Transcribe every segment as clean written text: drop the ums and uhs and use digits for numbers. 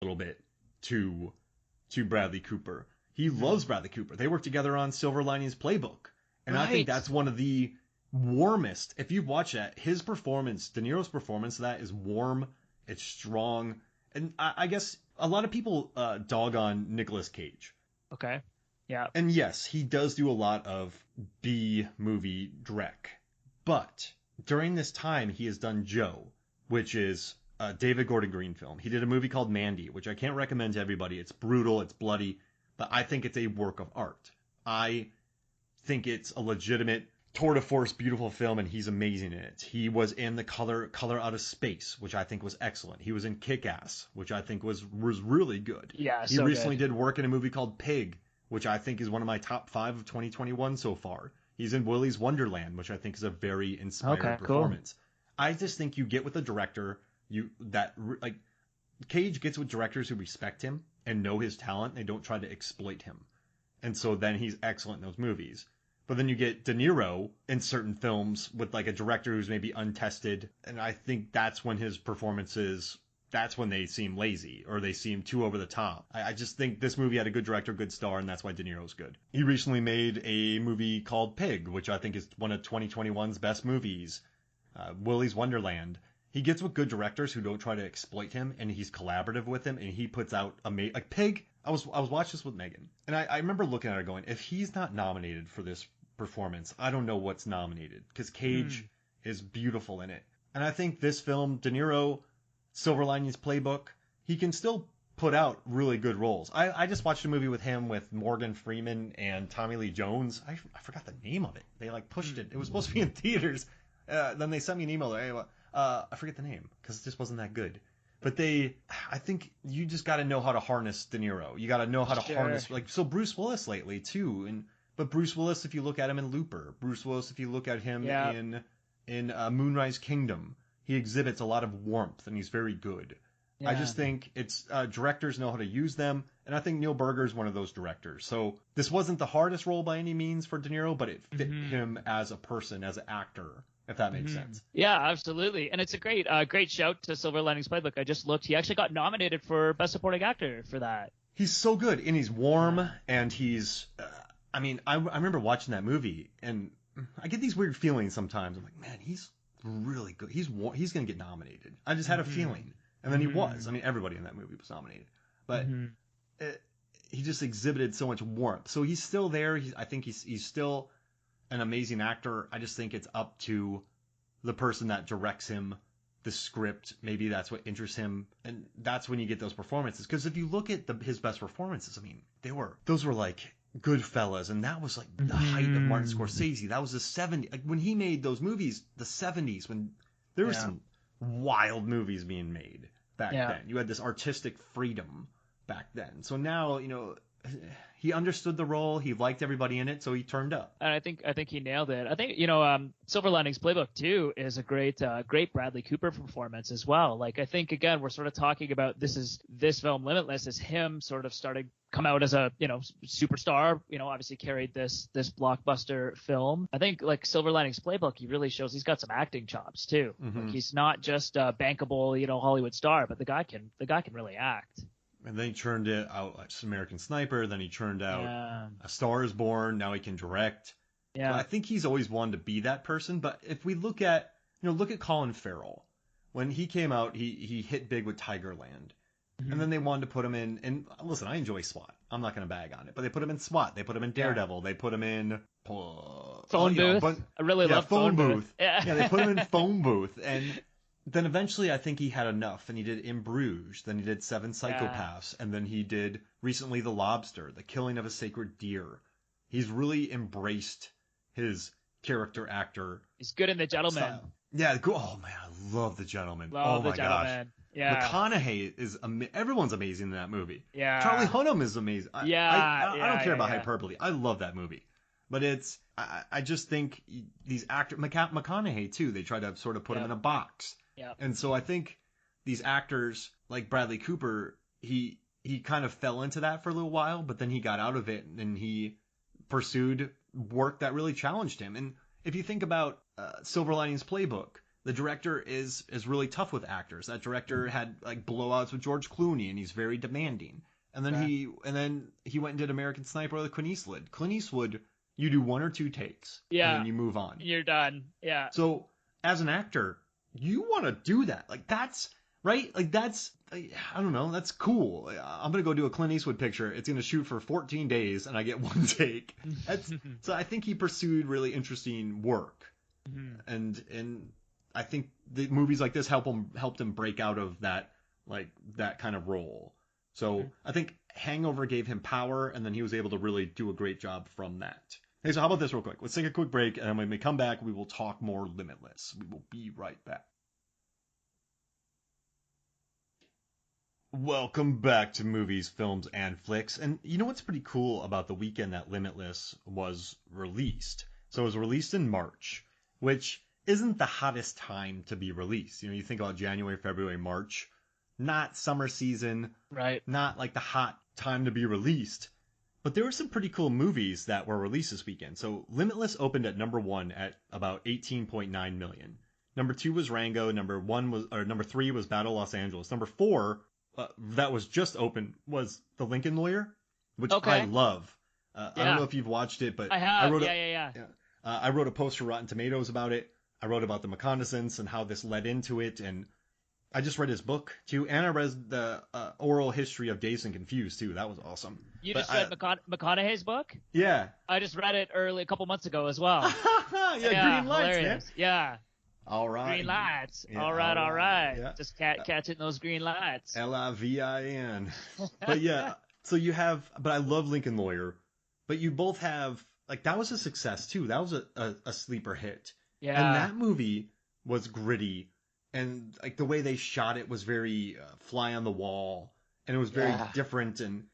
little bit to Bradley Cooper. He loves Bradley Cooper. They worked together on Silver Linings Playbook. And I think that's one of the warmest. If you watch that, his performance, De Niro's performance, that is warm. It's strong. And I guess a lot of people dog on Nicolas Cage. Okay. Yeah. And yes, he does do a lot of B-movie Drek. But during this time, he has done Joe, which is a David Gordon Green film. He did a movie called Mandy, which I can't recommend to everybody. It's brutal, it's bloody, but I think it's a work of art. I think it's a legitimate tour de force, beautiful film, and he's amazing in it. He was in The Color Out of Space, which I think was excellent. He was in Kick-Ass, which I think was really good. Yeah, he recently did work in a movie called Pig, which I think is one of my top 5 of 2021 so far. He's in Willy's Wonderland, which I think is a very inspiring performance. Cool. I just think you get with a director Cage gets with directors who respect him and know his talent. They don't try to exploit him. And so then he's excellent in those movies. But then you get De Niro in certain films with like a director who's maybe untested. And I think that's when his performances, that's when they seem lazy or they seem too over the top. I just think this movie had a good director, good star, and that's why De Niro's good. He recently made a movie called Pig, which I think is one of 2021's best movies. Willy's Wonderland. He gets with good directors who don't try to exploit him, and he's collaborative with him, and he puts out like Pig. I was watching this with Megan, and I remember looking at her going, if he's not nominated for this performance, I don't know what's nominated, because Cage is beautiful in it. And I think this film, De Niro, Silver Linings Playbook, he can still put out really good roles. I just watched a movie with him with Morgan Freeman and Tommy Lee Jones. I forgot the name of it. They like pushed it. It was supposed to be in theaters. Then they sent me an email. I forget the name because it just wasn't that good. But I think you just got to know how to harness De Niro. You got to know how to harness, so Bruce Willis lately too. But Bruce Willis, if you look at him in Looper, Bruce Willis, if you look at him in Moonrise Kingdom, he exhibits a lot of warmth and he's very good. Yeah. I just think it's directors know how to use them, and I think Neil Burger is one of those directors. So this wasn't the hardest role by any means for De Niro, but it fit him as a person, as an actor. If that makes sense. Yeah, absolutely. And it's a great shout to Silver Linings Playbook. I just looked. He actually got nominated for Best Supporting Actor for that. He's so good, and he's warm, and he's I remember watching that movie, and I get these weird feelings sometimes. I'm like, man, he's really good. He's going to get nominated. I just had a feeling. And then he was. Everybody in that movie was nominated. But he just exhibited so much warmth. So he's still there. I think he's still an amazing actor. I just think it's up to the person that directs him, the script. Maybe that's what interests him, and that's when you get those performances. Because if you look at his best performances, those were like Goodfellas, and that was like the height of Martin Scorsese. That was the 70s. Like when he made those movies, the 70s, when there were some wild movies being made back then. You had this artistic freedom back then. So now, he understood the role. He liked everybody in it, so he turned up. And I think he nailed it. I think Silver Linings Playbook too is a great Bradley Cooper performance as well. Like I think again we're sort of talking about this film Limitless is him sort of starting come out as a superstar. Obviously carried this blockbuster film. I think like Silver Linings Playbook, he really shows he's got some acting chops too. Like he's not just a bankable Hollywood star, but the guy can really act. And then he churned it out like American Sniper. Then he churned out A Star Is Born. Now he can direct. Yeah. So I think he's always wanted to be that person. But if we look at Colin Farrell, when he came out, he hit big with Tigerland. And then they wanted to put him in. And listen, I enjoy SWAT. I'm not going to bag on it. But they put him in SWAT. They put him in Daredevil. They put him in Phone Booth. I really love Phone Booth. Yeah, they put him in Phone Booth. And then eventually I think he had enough, and he did In Bruges, then he did Seven Psychopaths, and then he did recently The Lobster, The Killing of a Sacred Deer. He's really embraced his character actor. He's good in The Gentleman. Style. Yeah, oh man, I love The Gentleman. Love my The Gentleman. Gosh. Yeah. McConaughey is everyone's amazing in that movie. Yeah. Charlie Hunnam is amazing. I don't care about hyperbole. I love that movie. But I just think these actors, McConaughey too, they try to sort of put him in a box. Yeah. And so I think these actors like Bradley Cooper, he kind of fell into that for a little while, but then he got out of it and he pursued work that really challenged him. And if you think about Silver Linings Playbook, The director is really tough with actors. That director had like blowouts with George Clooney, and he's very demanding. And then he went and did American Sniper with Clint Eastwood. Clint Eastwood, you do 1 or 2 takes, and then you move on. You're done. Yeah. So as an actor, you want to do that. Like that's right. Like that's, I don't know. That's cool. I'm gonna go do a Clint Eastwood picture. It's gonna shoot for 14 days, and I get 1 take. So I think he pursued really interesting work, and I think the movies like this helped him break out of that kind of role. So I think Hangover gave him power, and then he was able to really do a great job from that. Hey, so how about this real quick? Let's take a quick break, and when we come back, we will talk more Limitless. We will be right back. Welcome back to Movies, Films, and Flicks. And you know what's pretty cool about the weekend that Limitless was released? So it was released in March, which isn't the hottest time to be released. You know, you think about January, February, March, not summer season, right? Not like the hot time to be released. But there were some pretty cool movies that were released this weekend. So Limitless opened at number 1 at about 18.9 million. Number 2 was Rango. Number 3 was Battle Los Angeles. Number 4 that was just open was The Lincoln Lawyer, which I love. I don't know if you've watched it, but I have. I wrote a post for Rotten Tomatoes about it. I wrote about the reconnaissance and how this led into it, and I just read his book too, and I read the oral history of Dazed and Confused too. That was awesome. You just read McConaughey's book? Yeah. I just read it a couple months ago as well. Green lights, hilarious. Man. Yeah. All right. Green lights. Yeah, all right. Yeah. Just catching those green lights. Livin. But yeah, so you have, but I love Lincoln Lawyer, but you both have, like, that was a success too. That was a sleeper hit. Yeah. And that movie was gritty, and like the way they shot it was very fly on the wall, and it was very different. And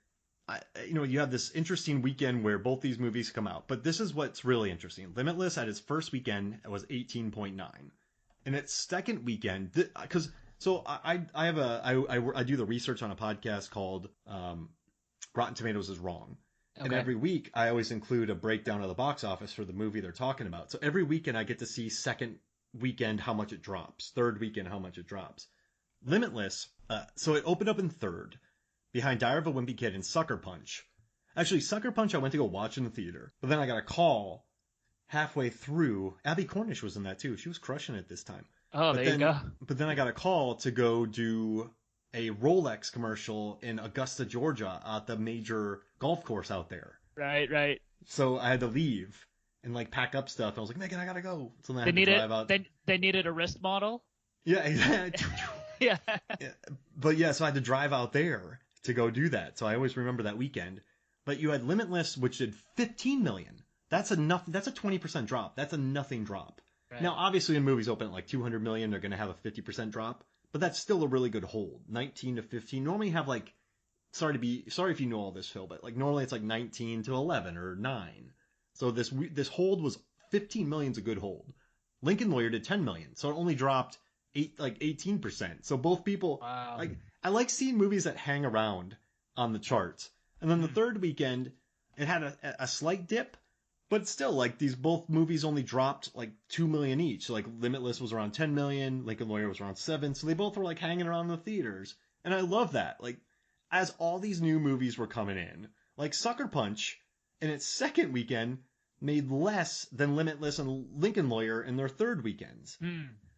you have this interesting weekend where both these movies come out. But this is what's really interesting. Limitless at its first weekend was 18.9. In its second weekend, because I do the research on a podcast called Rotten Tomatoes is Wrong. Okay. And every week I always include a breakdown of the box office for the movie they're talking about. So every weekend I get to see second weekend how much it drops, third weekend how much it drops. Limitless, so it opened up in third, behind Diary of a Wimpy Kid and Sucker Punch. Actually, Sucker Punch I went to go watch in the theater, but then I got a call halfway through. Abbie Cornish was in that too. She was crushing it this time. Oh, there you go. But then I got a call to go do a Rolex commercial in Augusta, Georgia, at the major golf course out there. Right. So I had to leave and like pack up stuff. I was like, Megan, I gotta go. So then I had to drive out. They needed a wrist model. Yeah, exactly. Yeah. But yeah, so I had to drive out there to go do that. So I always remember that weekend. But you had Limitless, which did 15 million. That's enough. That's a 20% drop. That's a nothing drop. Right. Now, obviously, when movies open at like 200 million, they're going to have a 50% drop. But that's still a really good hold. 19 to 15. Normally you have like, sorry if you know all this, Phil, but like normally it's like 19 to 11 or 9. So this hold was 15 million's a good hold. Lincoln Lawyer did 10 million. So it only dropped 18%. So both people, wow. Like, I like seeing movies that hang around on the charts. And then the third weekend, it had a slight dip, but still, like, these both movies only dropped like 2 million each. So, like, Limitless was around 10 million, Lincoln Lawyer was around 7. So they both were like hanging around the theaters. And I love that. Like, as all these new movies were coming in, like Sucker Punch in its second weekend made less than Limitless and Lincoln Lawyer in their third weekends.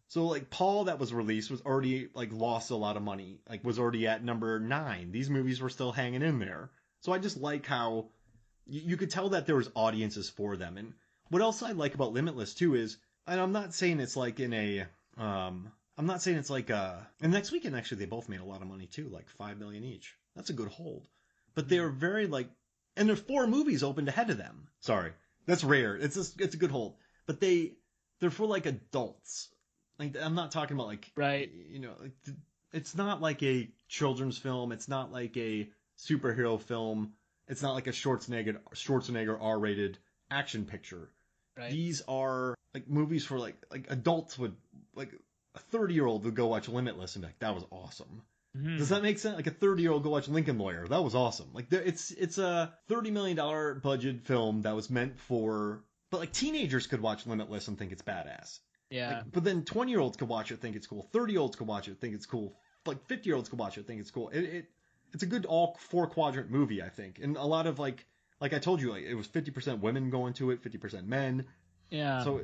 So like Paul that was released was already like lost a lot of money, like was already at number 9. These movies were still hanging in there. So I just like how you could tell that there was audiences for them. And what else I like about Limitless too is, and I'm not saying it's like and next weekend actually they both made a lot of money too, like 5 million each. That's a good hold. But they're very like, and there's 4 movies opened ahead of them. Sorry, that's rare. It's a good hold. But they're for like adults. Like, I'm not talking about like, right. Like, it's not like a children's film. It's not like a superhero film. It's not like a Schwarzenegger R-rated action picture. Right. These are like movies for like adults would, like a 30-year-old would go watch Limitless and be like, that was awesome. Mm-hmm. Does that make sense? Like a 30-year-old go watch Lincoln Lawyer. That was awesome. Like it's a $30 million budget film that was meant for, but like teenagers could watch Limitless and think it's badass. Yeah. But then 20-year-olds could watch it, think it's cool. 30-year-olds could watch it, think it's cool. Like 50-year-olds could watch it, think it's cool. It's a good all 4-quadrant movie, I think. And a lot of like I told you, like it was 50% women going to it, 50% men. Yeah. So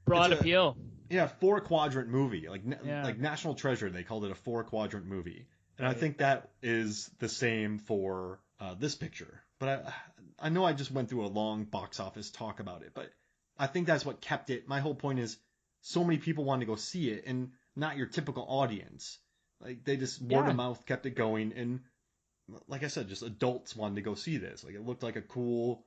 broad appeal. Yeah, 4-quadrant movie. Like Yeah. National Treasure, they called it a 4-quadrant movie. And Right. I think that is the same for this picture. But I know I just went through a long box office talk about it, but I think that's what kept it. My whole point is so many people wanted to go see it and not your typical audience. Like they just word of mouth kept it going, and like I said, just adults wanted to go see this. Like it looked like a cool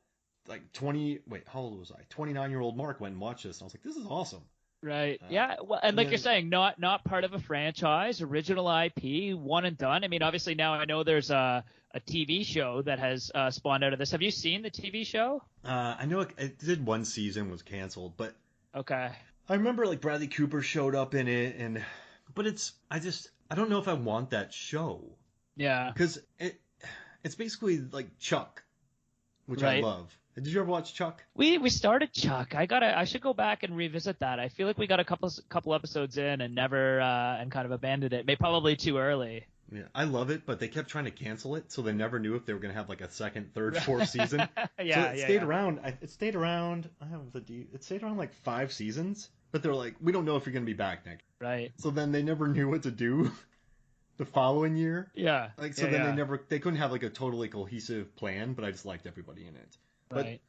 how old was I? 29-year-old Mark went and watched this and I was like, this is awesome. Right. Yeah. Well, and like you're saying, not part of a franchise, original IP, one and done. I mean, obviously now I know there's a TV show that has spawned out of this. Have you seen the TV show? I know it did one season, was canceled, but okay. I remember like Bradley Cooper showed up in it, but I don't know if I want that show. Yeah. Because it's basically like Chuck, which I love. Did you ever watch Chuck? We started Chuck. I should go back and revisit that. I feel like we got a couple episodes in and never and kind of abandoned it. Maybe probably too early. Yeah, I love it, but they kept trying to cancel it, so they never knew if they were going to have like a second, third, fourth season. It stayed around. It stayed around. It stayed around like 5 seasons, but they're like, we don't know if you're going to be back next. Right. So then they never knew what to do the following year. Yeah. They couldn't have like a totally cohesive plan. But I just liked everybody in it. Right.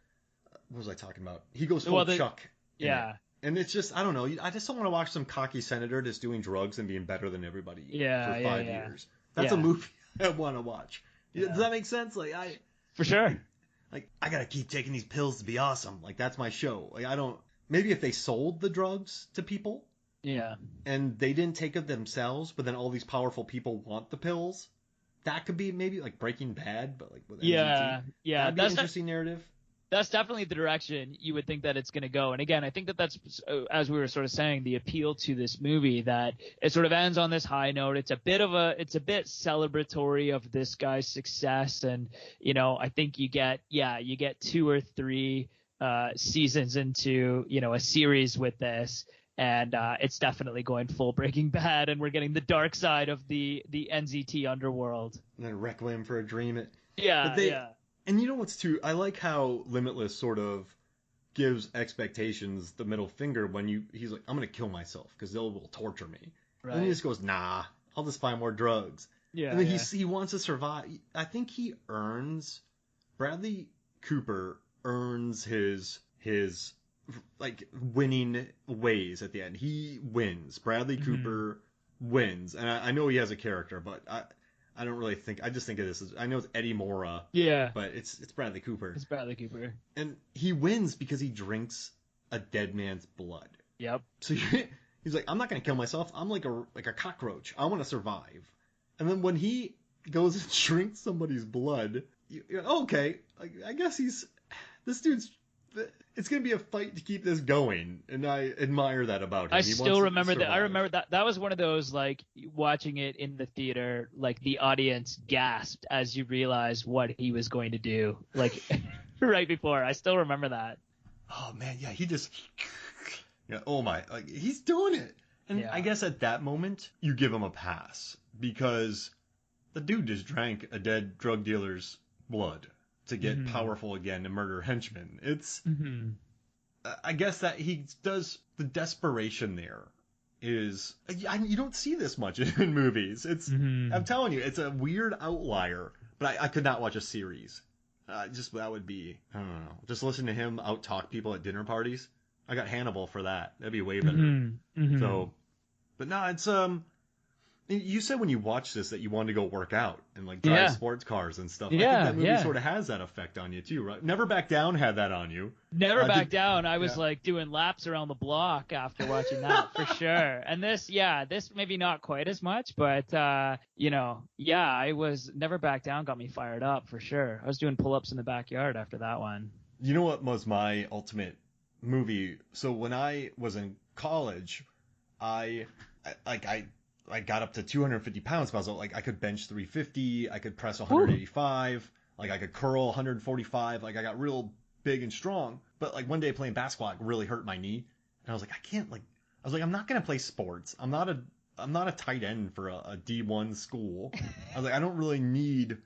But what was I talking about? He goes full Chuck. Yeah. And it's just, I don't know. I just don't want to watch some cocky senator just doing drugs and being better than everybody for 5 years. That's a movie I want to watch. Yeah. Does that make sense? For sure. Like, I got to keep taking these pills to be awesome. Like, that's my show. Like, maybe if they sold the drugs to people. Yeah. And they didn't take it themselves, but then all these powerful people want the pills. That could be maybe like Breaking Bad, but like with NZT. Yeah. That'd be an interesting narrative. That's definitely the direction you would think that it's going to go. And again, I think that's, as we were sort of saying, the appeal to this movie, that it sort of ends on this high note. It's a bit celebratory of this guy's success. And, I think you get 2 or 3 seasons into, a series with this. And it's definitely going full Breaking Bad, and we're getting the dark side of the NZT underworld. And then Requiem for a Dream. Yeah. And you know what's too? I like how Limitless sort of gives expectations the middle finger when he's like, I'm gonna kill myself because they will torture me. Right. And he just goes, nah, I'll just find more drugs. Yeah. And then he wants to survive. I think Bradley Cooper earns his like winning ways at the end. He wins. Bradley Cooper wins, and I know he has a character, but I don't really think. I just think of this as, I know it's Eddie Morra. Yeah. But it's Bradley Cooper. It's Bradley Cooper. And he wins because he drinks a dead man's blood. Yep. So he's like, I'm not gonna kill myself. I'm like a cockroach. I want to survive. And then when he goes and drinks somebody's blood, you're okay. I guess this dude's. It's going to be a fight to keep this going, and I admire that about him. I still remember that. I remember that was one of those, like, watching it in the theater, like, the audience gasped as you realized what he was going to do, like, right before. I still remember that. Oh, man, yeah, he just... Yeah, oh, my... Like, he's doing it! And I guess at that moment, you give him a pass, because the dude just drank a dead drug dealer's blood to get powerful again and murder henchmen. It's, I guess that he does, the desperation there is, you don't see this much in movies. It's, I'm telling you, it's a weird outlier, but I could not watch a series. That would be, I don't know, just listen to him out-talk people at dinner parties. I got Hannibal for that. That'd be way better. So, but no, it's, you said when you watched this that you wanted to go work out and like drive sports cars and stuff. Yeah, I think that movie sort of has that effect on you too, right? Never Back Down had that on you. Never Back Down. I was like doing laps around the block after watching that for sure. And this maybe not quite as much, but I was Never Back Down got me fired up for sure. I was doing pull-ups in the backyard after that one. You know what was my ultimate movie? So when I was in college, I got up to 250 pounds, but I was like, I could bench 350, I could press 185, like I could curl 145, like I got real big and strong. But like one day playing basketball, it really hurt my knee, and I was like, I was like, I'm not gonna play sports. I'm not a tight end for a D1 school. I was like, I don't really need